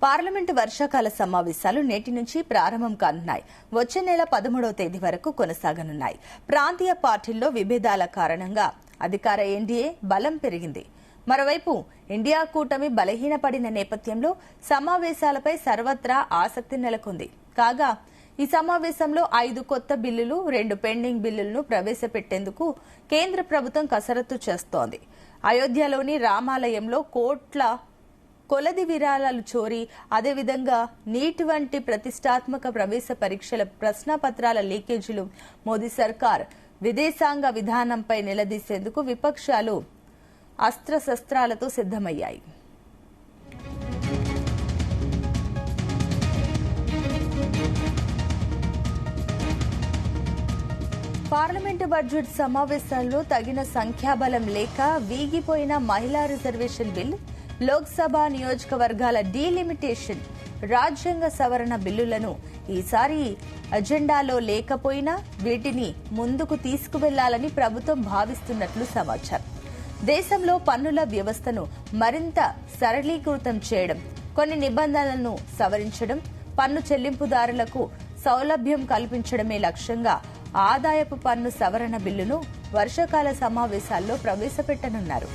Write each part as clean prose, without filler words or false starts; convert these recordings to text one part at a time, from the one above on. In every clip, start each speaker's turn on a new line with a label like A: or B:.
A: Parliament వర్షాకాల సమావేశాలు నేటి నుంచి ప్రారంభం కానున్నాయి. వచ్చే నెల 13వ తేదీ వరకు కొనసాగనున్నాయి. ప్రాంతీయ పార్టీల్లో విభేదాల కారణంగా అధికార ఎన్డీఏ బలం పెరిగింది. మరోవైపు ఇండియా కూటమి బలహీనపడిన నేపథ్యంలో సమావేశాలపై సర్వత్రా ఆసక్తి నెలకొంది. కాగా ఈ సమావేశంలో 5 కొత్త బిల్లులు, 2 పెండింగ్ బిల్లులను ప్రవేశపెట్టేందుకు కేంద్ర ప్రభుత్వం కసరత్తు చేస్తోంది. అయోధ్యలోని రామాలయంలో కోట్ల కొలది విరాళాలు చోరీ, అదేవిధంగా నీట్ వంటి ప్రతిష్టాత్మక ప్రవేశ పరీక్షల ప్రశ్నపత్రాల లీకేజీలు మోదీ సర్కార్ విదేశాంగ విధానంపై నిలదీసేందుకు విపక్షాలు అస్త్రశస్త్రాలతో సిద్దమయ్యాయి. పార్లమెంటు బడ్జెట్ సమావేశాల్లో తగిన సంఖ్యాబలం లేక వీగిపోయిన మహిళా రిజర్వేషన్ బిల్, లోక్సభ నియోజకవర్గాల డీలిమిటేషన్, రాజ్యాంగ సవరణ బిల్లులను ఈసారి అజెండాలో లేకపోయినా వీటిని ముందుకు తీసుకువెళ్లాలని ప్రభుత్వం భావిస్తున్నట్లు సమాచారం. దేశంలో పన్నుల వ్యవస్థను మరింత సరళీకృతం చేయడం, కొన్ని నిబంధనలను సవరించడం, పన్ను చెల్లింపుదారులకు సౌలభ్యం కల్పించడమే లక్ష్యంగా ఆదాయపు పన్ను సవరణ బిల్లును వర్షాకాల సమావేశాల్లో ప్రవేశపెట్టనున్నారు.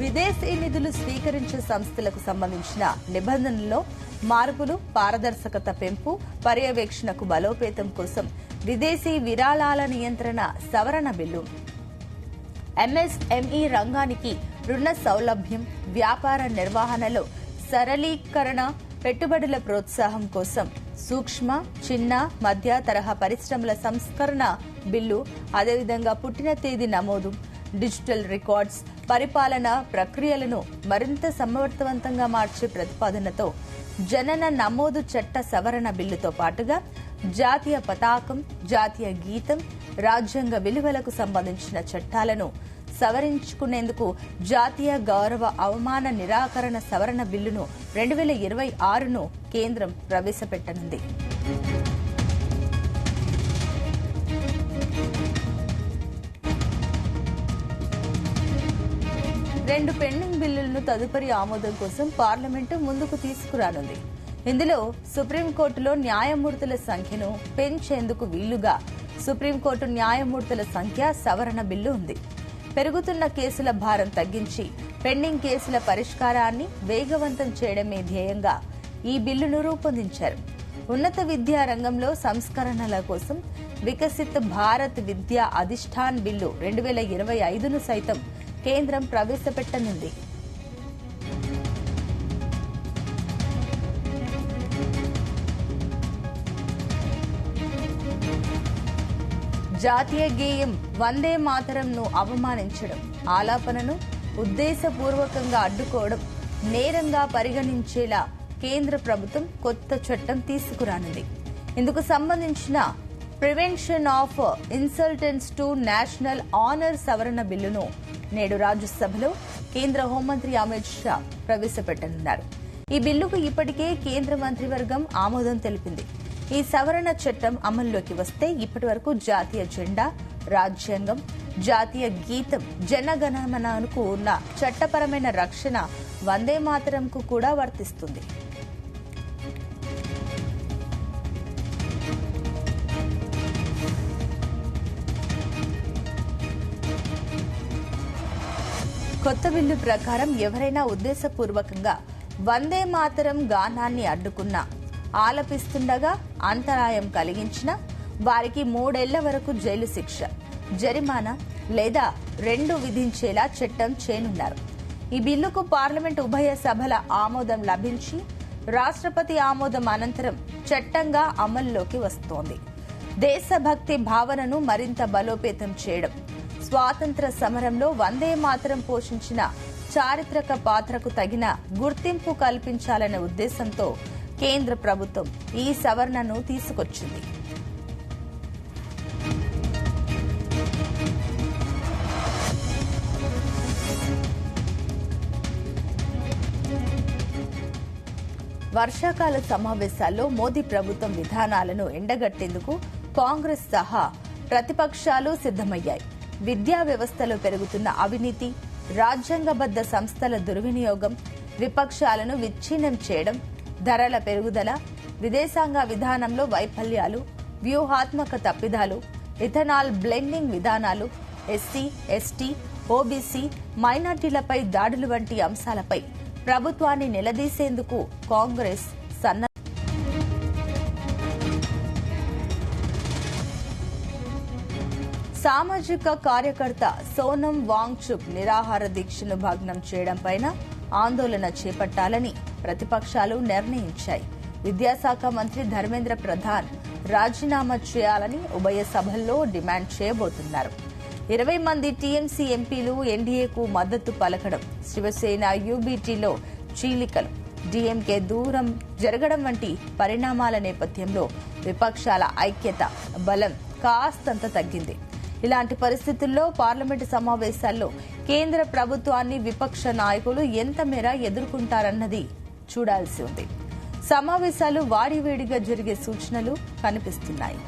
A: విదేశీ నిధులు స్వీకరించే సంస్థలకు సంబంధించిన నిబంధనల్లో మార్పులు, పారదర్శకత పెంపు, పర్యవేక్షణకు బలోపేతం కోసం విదేశీ విరాళాల నియంత్రణ సవరణ బిల్లు, ఎంఎస్ఎంఈ రంగానికి రుణ సౌలభ్యం, వ్యాపార నిర్వహణలో సరళీకరణ, పెట్టుబడుల ప్రోత్సాహం కోసం సూక్ష్మ, చిన్న, మధ్య తరహా పరిశ్రమల సంస్కరణ బిల్లు, అదేవిధంగా పుట్టిన తేదీ నమోదు, డిజిటల్ రికార్డ్స్, పరిపాలన ప్రక్రియలను మరింత సమర్థవంతంగా మార్చే ప్రతిపాదనతో జనన నమోదు చట్ట సవరణ బిల్లుతో పాటుగా జాతీయ పతాకం, జాతీయ గీతం, రాజ్యాంగ విలువలకు సంబంధించిన చట్టాలను సవరించుకునేందుకు జాతీయ గౌరవ అవమాన నిరాకరణ సవరణ బిల్లును 2026ను కేంద్రం ప్రవేశపెట్టనుంది. 2 పెండింగ్ బిల్లులను తదుపరి ఆమోదం కోసం పార్లమెంటు ముందుకు తీసుకురానుంది. ఇందులో సుప్రీంకోర్టులో న్యాయమూర్తుల సంఖ్యను పెంచేందుకు వీలుగా సుప్రీంకోర్టు న్యాయమూర్తుల సంఖ్య సవరణ బిల్లు ఉంది. పెరుగుతున్న కేసుల భారం తగ్గించి పెండింగ్ కేసుల పరిష్కారాన్ని వేగవంతం చేయడమే ధ్యేయంగా ఈ బిల్లును రూపొందించారు. ఉన్నత విద్యా రంగంలో సంస్కరణల కోసం వికసిత్ భారత్ విద్యా అధిష్టాన్ బిల్లు 2025ను సైతం కేంద్రం ప్రవేశపెట్టనుంది. జాతీయ గేయం వందే మాతరంను అవమానించడం, ఆలాపనను ఉద్దేశపూర్వకంగా అడ్డుకోవడం నేరంగా పరిగణించేలా కేంద్ర ప్రభుత్వం కొత్త చట్టం తీసుకురానుంది. ఇందుకు సంబంధించిన prevention of insults to national honour సవరణ బిల్లును నేడు రాజ్యసభలో కేంద్ర హోంమంత్రి అమిత్ షా ప్రవేశపెట్టనున్నారు. ఈ బిల్లుకు ఇప్పటికే కేంద్ర మంత్రివర్గం ఆమోదం తెలిపింది. ఈ సవరణ చట్టం అమల్లోకి వస్తే ఇప్పటి వరకు జాతీయ జెండా, రాజ్యాంగం, జాతీయ గీతం, జనగణమనకు ఉన్న చట్టపరమైన రక్షణ వందే మాతరంకు కూడా వర్తిస్తుంది. కొత్త బిల్లు ప్రకారం ఎవరైనా ఉద్దేశపూర్వకంగా వందే మాతరం గానాన్ని అడ్డుకున్నా, ఆలపిస్తుండగా అంతరాయం కలిగించిన వారికి 3 ఏళ్ల వరకు జైలు శిక్ష, జరిమానా లేదా 2 విధించేలా చట్టం చేయనున్నారు. ఈ బిల్లుకు పార్లమెంటు ఉభయ సభల ఆమోదం లభించి రాష్ట్రపతి ఆమోదం అనంతరం చట్టంగా అమల్లోకి వస్తోంది. దేశభక్తి భావనను మరింత బలోపేతం చేయడం, స్వాతంత్ర సమరంలో వందే మాతరం పోషించిన చారిత్రక పాత్రకు తగిన గుర్తింపు కల్పించాలనే ఉద్దేశంతో కేంద్ర ప్రభుత్వం ఈ సవరణను తీసుకొచ్చింది. వర్షాకాల సమావేశాల్లో మోదీ ప్రభుత్వం విధానాలను ఎండగట్టేందుకు కాంగ్రెస్ సహా ప్రతిపక్షాలు సిద్ధమయ్యాయి. విద్యా వ్యవస్థలో పెరుగుతున్న అవినీతి, రాజ్యాంగబద్ధ సంస్థల దుర్వినియోగం, విపక్షాలను విచ్ఛిన్నం చేయడం, ధరల పెరుగుదల, విదేశాంగ విధానంలో వైఫల్యాలు, వ్యూహాత్మక తప్పిదాలు, ఇథనాల్ బ్లెండింగ్ విధానాలు, ఎస్సీ, ఎస్టీ, ఓబీసీ, మైనార్టీలపై దాడులు వంటి అంశాలపై ప్రభుత్వాన్ని నిలదీసేందుకు కాంగ్రెస్ సామాజిక కార్యకర్త సోనం వాంగ్చుక్ నిరాహార దీక్షను భగ్నం చేయడంపై ఆందోళన చేపట్టాలని ప్రతిపక్షాలు నిర్ణయించాయి. విద్యాశాఖ మంత్రి ధర్మేంద్ర ప్రధాన్ రాజీనామా చేయాలని ఉభయ సభల్లో డిమాండ్ చేయబోతున్నారు. 20 మంది టీఎంసీ ఎంపీలు ఎన్డీఏకు మద్దతు పలకడం, శివసేన యూబీటీలో చీలికలు, డీఎంకే దూరం జరగడం వంటి పరిణామాల నేపథ్యంలో విపక్షాల ఐక్యత బలం కాస్తంత తగ్గింది. ఇలాంటి పరిస్థితుల్లో పార్లమెంటు సమావేశాల్లో కేంద్ర ప్రభుత్వాన్ని విపక్ష నాయకులు ఎంత మేర ఎదుర్కొంటారన్నది చూడాల్సి ఉంది. సమావేశాలు వాడివేడిగా జరిగే సూచనలు కనిపిస్తున్నాయి.